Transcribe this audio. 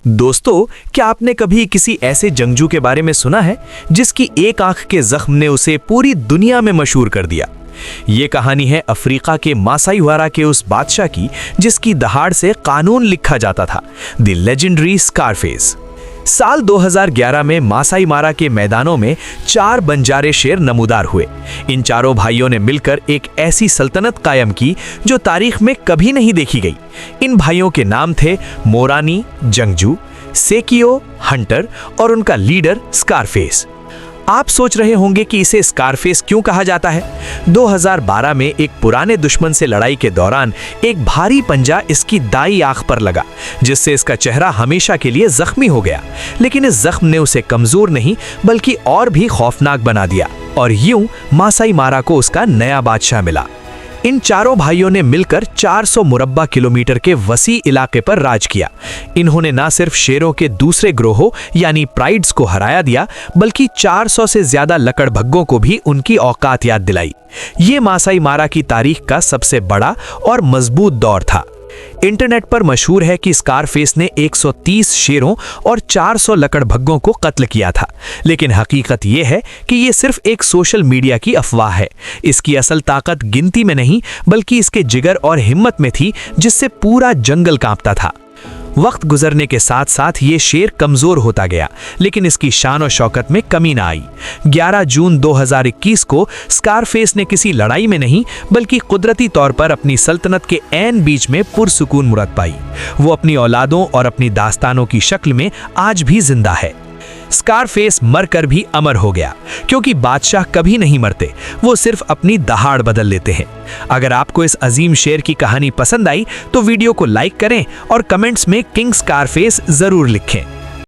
दोस्तों, क्या आपने कभी किसी ऐसे जंगजू के बारे में सुना है जिसकी एक आंख के जख्म ने उसे पूरी दुनिया में मशहूर कर दिया? ये कहानी है अफ्रीका के मासाई मारा के उस बादशाह की जिसकी दहाड़ से कानून लिखा जाता था, द लेजेंडरी स्कारफेस। साल 2011 में मासाई मारा के मैदानों में 4 बंजारे शेर नमूदार हुए। इन चारों भाइयों ने मिलकर एक ऐसी सल्तनत कायम की जो तारीख में कभी नहीं देखी गई। इन भाइयों के नाम थे मोरानी जंगजू, सेकियो हंटर और उनका लीडर स्कारफेस। आप सोच रहे होंगे कि इसे स्कारफेस क्यों कहा जाता है। 2012 में एक पुराने दुश्मन से लड़ाई के दौरान एक भारी पंजा इसकी दाई आंख पर लगा, जिससे इसका चेहरा हमेशा के लिए जख्मी हो गया। लेकिन इस जख्म ने उसे कमजोर नहीं बल्कि और भी खौफनाक बना दिया और यूं मासाई मारा को उसका नया बादशाह मिला। इन चारों भाइयों ने मिलकर 400 मुरब्बा किलोमीटर के वसी इलाके पर राज किया। इन्होंने न सिर्फ शेरों के दूसरे ग्रोहों यानी प्राइड्स को हराया दिया, बल्कि 400 से ज्यादा लकड़भग्गों को भी उनकी औकात याद दिलाई। ये मासाई मारा की तारीख का सबसे बड़ा और मजबूत दौर था। इंटरनेट पर मशहूर है कि स्कारफेस ने 130 शेरों और 400 लकड़भग्गों को कत्ल किया था, लेकिन हकीकत यह है कि यह सिर्फ एक सोशल मीडिया की अफवाह है। इसकी असल ताकत गिनती में नहीं बल्कि इसके जिगर और हिम्मत में थी, जिससे पूरा जंगल कांपता था। वक्त गुजरने के साथ साथ ये शेर कमजोर होता गया, लेकिन इसकी शान और शौकत में कमी ना आई। 11 जून 2021 को स्कारफेस ने किसी लड़ाई में नहीं बल्कि कुदरती तौर पर अपनी सल्तनत के ऐन बीच में पुरसुकून मुरत पाई। वो अपनी औलादों और अपनी दास्तानों की शक्ल में आज भी जिंदा है। स्कारफेस मरकर भी अमर हो गया, क्योंकि बादशाह कभी नहीं मरते, वो सिर्फ अपनी दहाड़ बदल लेते हैं। अगर आपको इस अजीम शेर की कहानी पसंद आई तो वीडियो को लाइक करें और कमेंट्स में किंग स्कारफेस जरूर लिखें।